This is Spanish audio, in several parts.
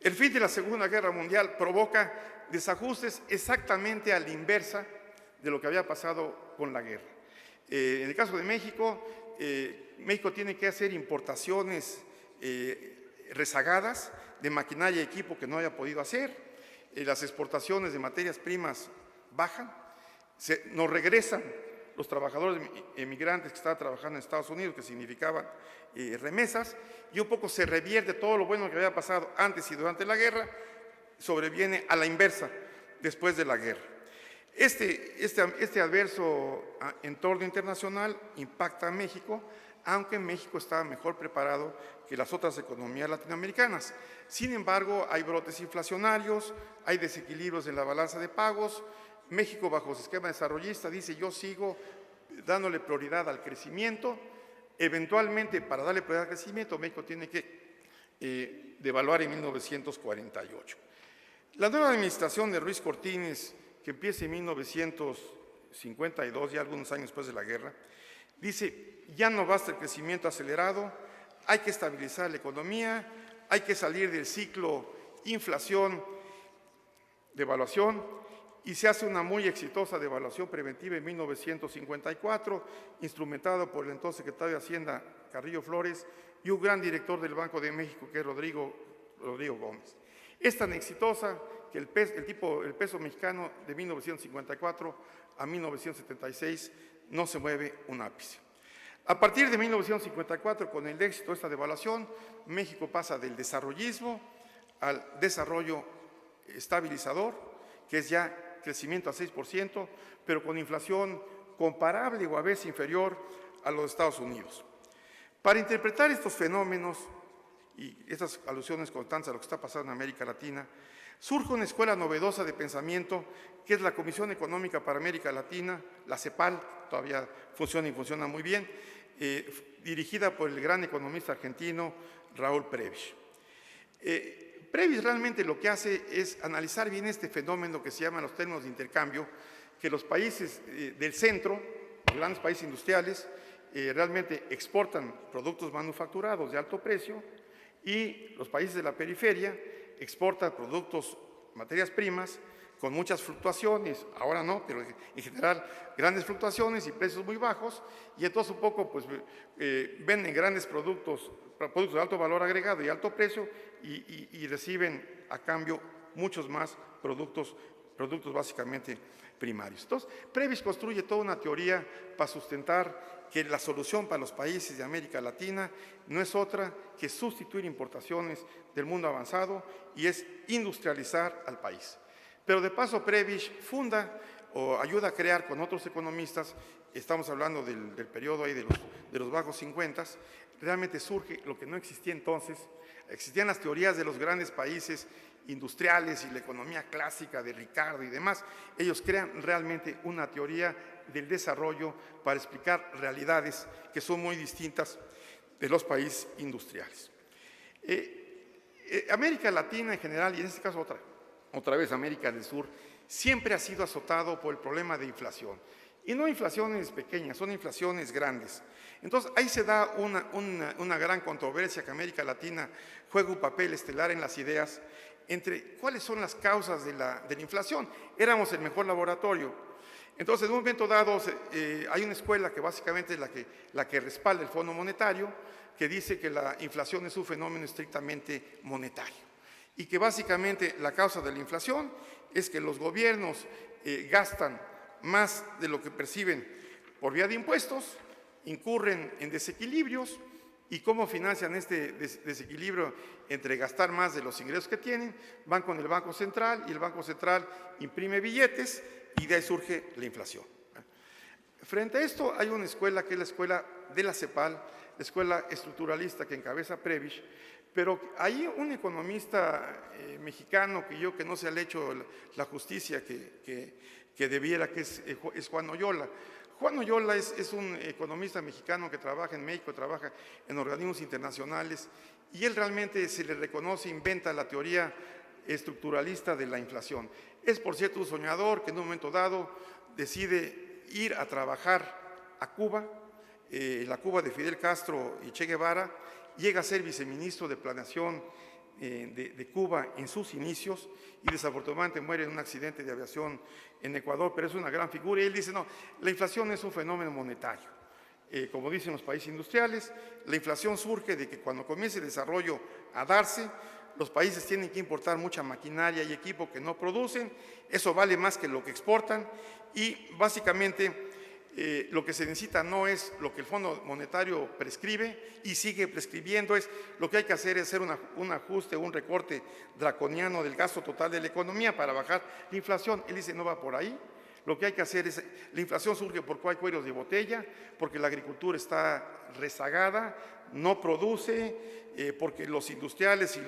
El fin de la Segunda Guerra Mundial provoca desajustes exactamente a la inversa de lo que había pasado con la guerra. En el caso de México, México tiene que hacer importaciones rezagadas de maquinaria y equipo que no haya podido hacer. Las exportaciones de materias primas bajan. Nos regresan los trabajadores emigrantes que estaban trabajando en Estados Unidos, que significaban remesas, y un poco se revierte todo lo bueno que había pasado antes y durante la guerra, sobreviene a la inversa después de la guerra. Este adverso entorno internacional impacta a México, aunque México estaba mejor preparado que las otras economías latinoamericanas. Sin embargo, hay brotes inflacionarios, hay desequilibrios en la balanza de pagos. México, bajo su esquema desarrollista, dice: yo sigo dándole prioridad al crecimiento. Eventualmente, para darle prioridad al crecimiento, México tiene que devaluar en 1948. La nueva administración de Ruiz Cortines, que empieza en 1952, ya algunos años después de la guerra, dice: ya no basta el crecimiento acelerado, hay que estabilizar la economía, hay que salir del ciclo inflación-devaluación, y se hace una muy exitosa devaluación preventiva en 1954, instrumentado por el entonces secretario de Hacienda, Carrillo Flores, y un gran director del Banco de México, que es Rodrigo Gómez. Es tan exitosa que el peso mexicano de 1954 a 1976 no se mueve un ápice. A partir de 1954, con el éxito de esta devaluación, México pasa del desarrollismo al desarrollo estabilizador, que es ya crecimiento a 6%, pero con inflación comparable o a veces inferior a los Estados Unidos. Para interpretar estos fenómenos y estas alusiones constantes a lo que está pasando en América Latina, surge una escuela novedosa de pensamiento, que es la Comisión Económica para América Latina, la CEPAL, todavía funciona y funciona muy bien, dirigida por el gran economista argentino Raúl Prebisch. Prebisch realmente lo que hace es analizar bien este fenómeno que se llama en los términos de intercambio, que los países del centro, los grandes países industriales, realmente exportan productos manufacturados de alto precio, y los países de la periferia exportan productos, materias primas, con muchas fluctuaciones, ahora no, pero en general grandes fluctuaciones y precios muy bajos, y entonces un poco pues venden grandes productos de alto valor agregado y alto precio, y reciben a cambio muchos más productos básicamente primarios. Entonces, Prebisch construye toda una teoría para sustentar que la solución para los países de América Latina no es otra que sustituir importaciones del mundo avanzado, y es industrializar al país. Pero de paso, Prebisch funda o ayuda a crear con otros economistas, estamos hablando del periodo ahí de los bajos 50, realmente surge lo que no existía entonces. Existían las teorías de los grandes países industriales y la economía clásica de Ricardo y demás. Ellos crean realmente una teoría del desarrollo para explicar realidades que son muy distintas de los países industriales. América Latina en general, y en este caso otra vez América del Sur, siempre ha sido azotado por el problema de inflación. Y no inflaciones pequeñas, son inflaciones grandes. Entonces, ahí se da una gran controversia, que América Latina juega un papel estelar en las ideas entre cuáles son las causas de la inflación. Éramos el mejor laboratorio. Entonces, en un momento dado, hay una escuela que básicamente es la que respalda el Fondo Monetario, que dice que la inflación es un fenómeno estrictamente monetario, y que básicamente la causa de la inflación es que los gobiernos gastan más de lo que perciben por vía de impuestos, incurren en desequilibrios, y cómo financian este desequilibrio entre gastar más de los ingresos que tienen. Van con el Banco Central, y el Banco Central imprime billetes, y de ahí surge la inflación. Frente a esto hay una escuela que es la escuela de la CEPAL, la escuela estructuralista que encabeza Prebisch, pero hay un economista mexicano que no se le ha hecho la justicia que debiera, que es Juan Oyola. Juan Oyola es un economista mexicano que trabaja en México, trabaja en organismos internacionales, y él realmente se le reconoce, inventa la teoría estructuralista de la inflación. Es, por cierto, un soñador que en un momento dado decide ir a trabajar a Cuba, la Cuba de Fidel Castro y Che Guevara, llega a ser viceministro de Planeación de Cuba en sus inicios y desafortunadamente muere en un accidente de aviación en Ecuador, pero es una gran figura. Y él dice, no, la inflación es un fenómeno monetario. Como dicen los países industriales, la inflación surge de que cuando comience el desarrollo a darse, los países tienen que importar mucha maquinaria y equipo que no producen, eso vale más que lo que exportan y básicamente lo que se necesita no es lo que el Fondo Monetario prescribe y sigue prescribiendo, es lo que hay que hacer es hacer un ajuste, un recorte draconiano del gasto total de la economía para bajar la inflación. Él dice, no va por ahí. Lo que hay que hacer es, la inflación surge porque hay cuellos de botella, porque la agricultura está rezagada, no produce, porque los industriales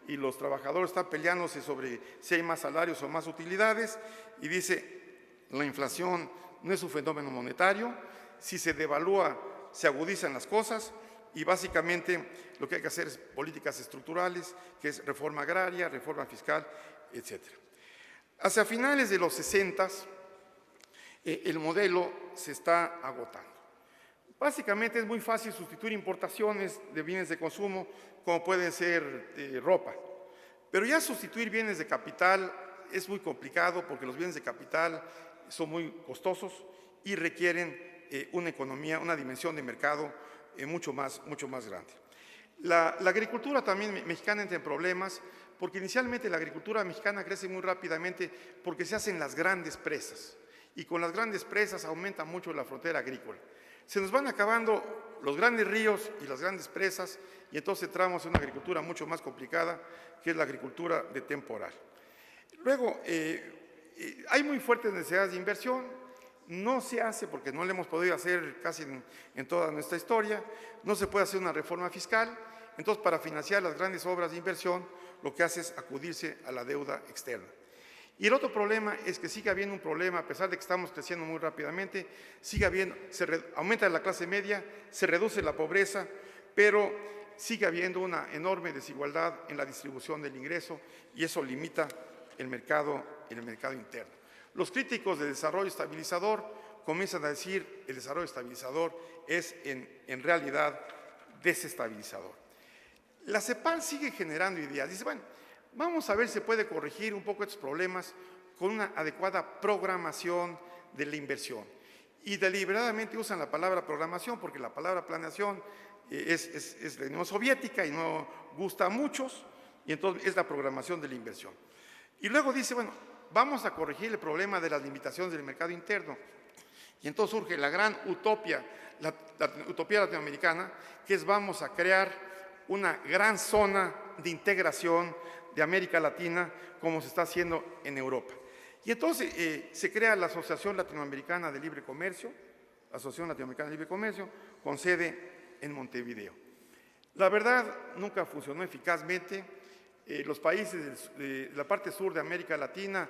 y los trabajadores están peleándose sobre si hay más salarios o más utilidades, y dice, la inflación no es un fenómeno monetario, si se devalúa se agudizan las cosas, y básicamente lo que hay que hacer es políticas estructurales, que es reforma agraria, reforma fiscal, etc. Hacia finales de los 60, el modelo se está agotando. Básicamente es muy fácil sustituir importaciones de bienes de consumo, como puede ser ropa. Pero ya sustituir bienes de capital es muy complicado porque los bienes de capital son muy costosos y requieren una economía, una dimensión de mercado mucho más grande. La agricultura también mexicana entra en problemas porque inicialmente la agricultura mexicana crece muy rápidamente porque se hacen las grandes presas. Y con las grandes presas aumenta mucho la frontera agrícola. Se nos van acabando los grandes ríos y las grandes presas y entonces entramos en una agricultura mucho más complicada, que es la agricultura de temporal. Luego, hay muy fuertes necesidades de inversión, no se hace porque no le hemos podido hacer casi en toda nuestra historia, no se puede hacer una reforma fiscal, entonces para financiar las grandes obras de inversión lo que hace es acudirse a la deuda externa. Y el otro problema es que sigue habiendo un problema, a pesar de que estamos creciendo muy rápidamente, sigue habiendo, aumenta la clase media, se reduce la pobreza, pero sigue habiendo una enorme desigualdad en la distribución del ingreso y eso limita el mercado interno. Los críticos de desarrollo estabilizador comienzan a decir el desarrollo estabilizador es en realidad desestabilizador. La CEPAL sigue generando ideas, dice, bueno, vamos a ver si se puede corregir un poco estos problemas con una adecuada programación de la inversión. Y deliberadamente usan la palabra programación porque la palabra planeación es de la Unión Soviética y no gusta a muchos, y entonces es la programación de la inversión. Y luego dice, bueno, vamos a corregir el problema de las limitaciones del mercado interno. Y entonces surge la gran utopía, la utopía latinoamericana, que es vamos a crear una gran zona de integración de América Latina, como se está haciendo en Europa. Y entonces se crea la Asociación Latinoamericana de Libre Comercio, con sede en Montevideo. La verdad, nunca funcionó eficazmente. Los países de la parte sur de América Latina,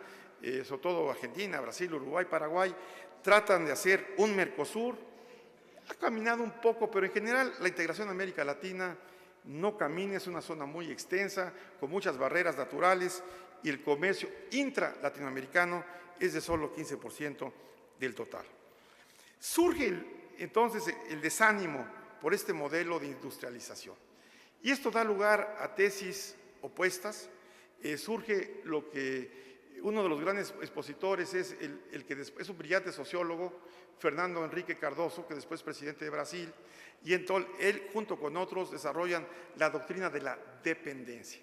sobre todo Argentina, Brasil, Uruguay, Paraguay, tratan de hacer un Mercosur. Ha caminado un poco, pero en general la integración a América Latina no camina, es una zona muy extensa, con muchas barreras naturales y el comercio intra-latinoamericano es de solo 15% del total. Surge entonces el desánimo por este modelo de industrialización y esto da lugar a tesis opuestas. Surge lo que uno de los grandes expositores es el que es un brillante sociólogo, Fernando Henrique Cardoso, que después es presidente de Brasil, y entonces él junto con otros desarrollan la doctrina de la dependencia.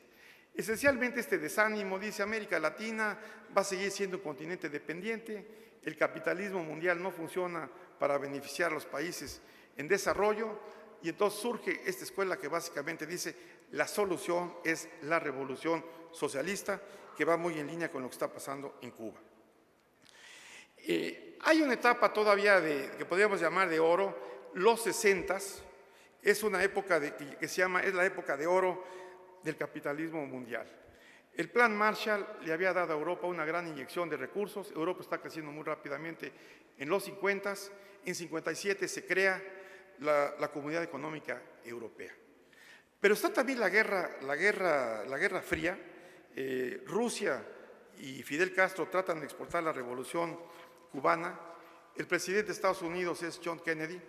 Esencialmente este desánimo dice América Latina va a seguir siendo un continente dependiente, el capitalismo mundial no funciona para beneficiar a los países en desarrollo y entonces surge esta escuela que básicamente dice la solución es la revolución socialista que va muy en línea con lo que está pasando en Cuba. Hay una etapa todavía que podríamos llamar de oro. Los 60s es una época es la época de oro del capitalismo mundial. El plan Marshall le había dado a Europa una gran inyección de recursos. Europa está creciendo muy rápidamente en los 50s. En 57 se crea la Comunidad Económica Europea. Pero está también la Guerra Fría. Rusia y Fidel Castro tratan de exportar la revolución cubana. El presidente de Estados Unidos es John Kennedy.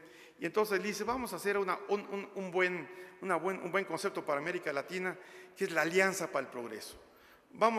Y entonces le dice, vamos a hacer un buen concepto para América Latina, que es la Alianza para el Progreso. Vamos